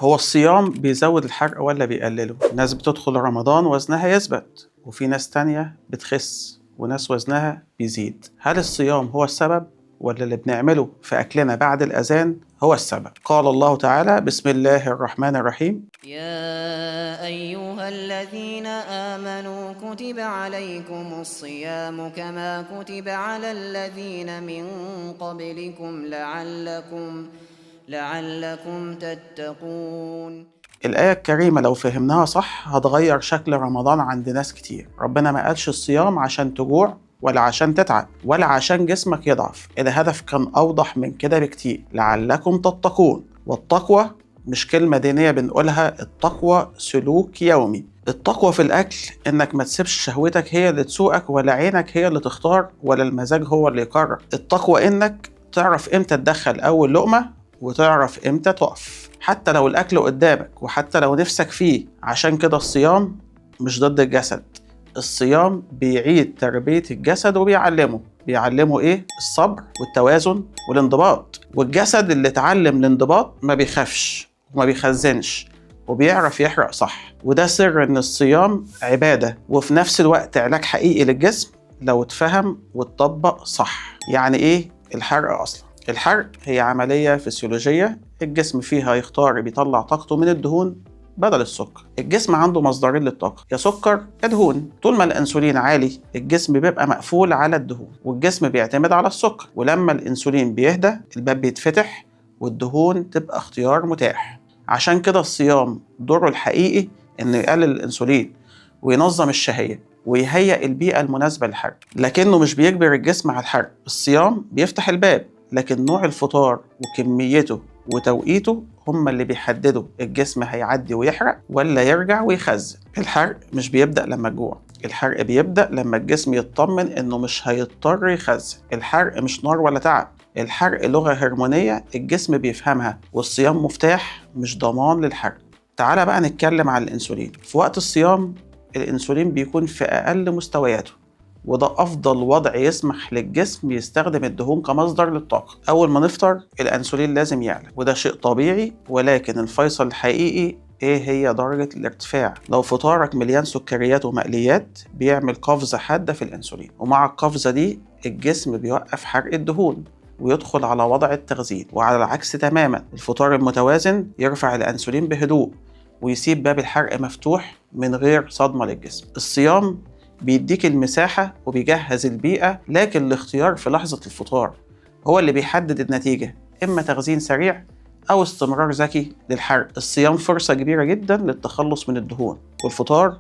هو الصيام بيزود الحرق ولا بيقلله؟ ناس بتدخل رمضان وزنها يثبت، وفي ناس تانية بتخس، وناس وزنها بيزيد. هل الصيام هو السبب ولا اللي بنعمله في أكلنا بعد الأذان هو السبب؟ قال الله تعالى: بسم الله الرحمن الرحيم: يا أيها الذين آمنوا كتب عليكم الصيام كما كتب على الذين من قبلكم لعلكم تتقون. الآية الكريمة لو فهمناها صح هتغير شكل رمضان عند ناس كتير. ربنا ما قالش الصيام عشان تجوع ولا عشان تتعب ولا عشان جسمك يضعف، الهدف كان أوضح من كده بكتير: لعلكم تتقون. والتقوى مش كلمة دينية بنقولها، التقوى سلوك يومي. التقوى في الأكل إنك ما تسيبش شهوتك هي اللي تسوقك، ولا عينك هي اللي تختار، ولا المزاج هو اللي يقرر. التقوى إنك تعرف إمتى تدخل أول لقمة وتعرف إمتى تقف، حتى لو الأكل قدامك وحتى لو نفسك فيه. عشان كده الصيام مش ضد الجسد، الصيام بيعيد تربية الجسد بيعلمه إيه؟ الصبر والتوازن والانضباط. والجسد اللي اتعلم الانضباط ما بيخافش وما بيخزنش وبيعرف يحرق صح. وده سر إن الصيام عبادة وفي نفس الوقت علاج حقيقي للجسم لو اتفهم واتطبق صح. يعني إيه الحرق أصلا؟ الحرق هي عملية فسيولوجية الجسم فيها يختار بيطلع طاقته من الدهون بدل السكر. الجسم عنده مصدرين للطاقة، يا سكر يا دهون. طول ما الأنسولين عالي الجسم بيبقى مقفول على الدهون والجسم بيعتمد على السكر، ولما الأنسولين بيهدى الباب بيتفتح والدهون تبقى اختيار متاح. عشان كده الصيام دوره الحقيقي إنه يقلل الأنسولين وينظم الشهية ويهيئ البيئة المناسبة للحرق، لكنه مش بيجبر الجسم على الحرق. الصيام بيفتح الباب، لكن نوع الفطار وكميته وتوقيته هما اللي بيحددوا الجسم هيعدي ويحرق ولا يرجع ويخزن. الحرق مش بيبدأ لما الجوع، الحرق بيبدأ لما الجسم يطمن إنه مش هيضطر يخزن. الحرق مش نار ولا تعب، الحرق لغة هرمونية الجسم بيفهمها، والصيام مفتاح مش ضمان للحرق. تعال بقى نتكلم عن الأنسولين. في وقت الصيام الأنسولين بيكون في أقل مستوياته، وده أفضل وضع يسمح للجسم يستخدم الدهون كمصدر للطاقة. أول ما نفطر الأنسولين لازم يعلى، وده شيء طبيعي، ولكن الفيصل الحقيقي إيه هي درجة الارتفاع. لو فطارك مليان سكريات ومقليات بيعمل قفزة حادة في الأنسولين، ومع القفزة دي الجسم بيوقف حرق الدهون ويدخل على وضع التخزين. وعلى العكس تماما الفطار المتوازن يرفع الأنسولين بهدوء ويسيب باب الحرق مفتوح من غير صدمة للجسم. الصيام بيديك المساحة وبيجهز البيئة، لكن الاختيار في لحظة الفطار هو اللي بيحدد النتيجة، إما تخزين سريع أو استمرار ذكي للحرق. الصيام فرصة كبيرة جدا للتخلص من الدهون، والفطار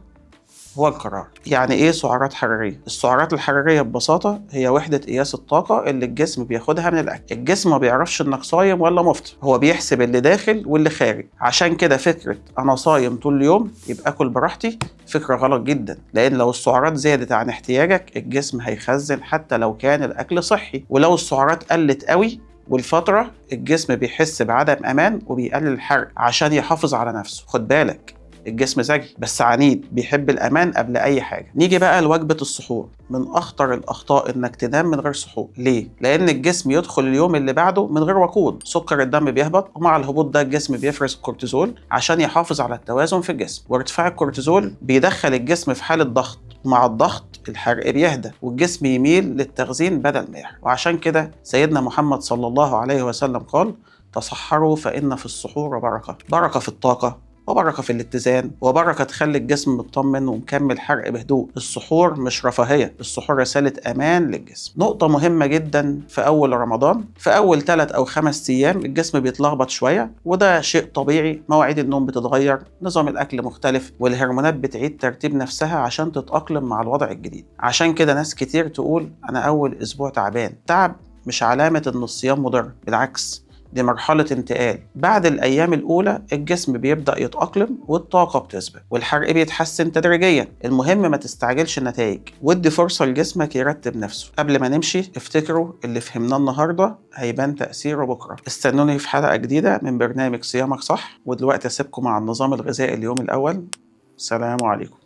هو القرار. يعني إيه سعرات حرارية؟ السعرات الحرارية ببساطة هي وحدة قياس الطاقة اللي الجسم بياخدها من الأكل. الجسم ما بيعرفش إنك صايم ولا مفطر، هو بيحسب اللي داخل واللي خارج. عشان كده فكرة أنا صايم طول اليوم يبقى أكل براحتي فكرة غلط جدا، لأن لو السعرات زادت عن احتياجك الجسم هيخزن حتى لو كان الأكل صحي، ولو السعرات قلت قوي والفترة الجسم بيحس بعدم أمان وبيقلل الحرق عشان يحافظ على نفسه. خد بالك، الجسم ذكي بس عنيد، بيحب الأمان قبل أي حاجة. نيجي بقى لوجبة السحور. من أخطر الأخطاء إنك تنام من غير سحور. ليه؟ لأن الجسم يدخل اليوم اللي بعده من غير وقود، سكر الدم بيهبط، ومع الهبوط ده الجسم بيفرز الكورتيزول عشان يحافظ على التوازن في الجسم. وارتفاع الكورتيزول بيدخل الجسم في حالة ضغط، ومع الضغط الحرق بيهدى والجسم يميل للتخزين بدل ما يحرق. وعشان كده سيدنا محمد صلى الله عليه وسلم قال: تصحروا فإن في السحور بركة. بركة في الطاقة، وبركة في الاتزان، وبركة تخلي الجسم مطمن ومكمل حرق بهدوء. السحور مش رفاهية، السحور رسالة أمان للجسم. نقطة مهمة جدا في أول رمضان، في أول 3 أو 5 أيام الجسم بيتلخبط شوية، وده شيء طبيعي. مواعيد النوم بتتغير، نظام الأكل مختلف، والهرمونات بتعيد ترتيب نفسها عشان تتأقلم مع الوضع الجديد. عشان كده ناس كتير تقول أنا أول أسبوع تعبان. تعب مش علامة إن الصيام مضر، بالعكس دي مرحلة انتقال. بعد الأيام الأولى الجسم بيبدأ يتأقلم والطاقة بتثبت والحرق بيتحسن تدريجيا. المهم ما تستعجلش النتائج، ودي فرصة لجسمك يرتب نفسه. قبل ما نمشي افتكروا اللي فهمناه النهاردة هيبان تأثيره بكرة. استنوني في حلقة جديدة من برنامج صيامك صح. ودلوقتي أسيبكم مع النظام الغذائي اليوم الأول. سلام عليكم.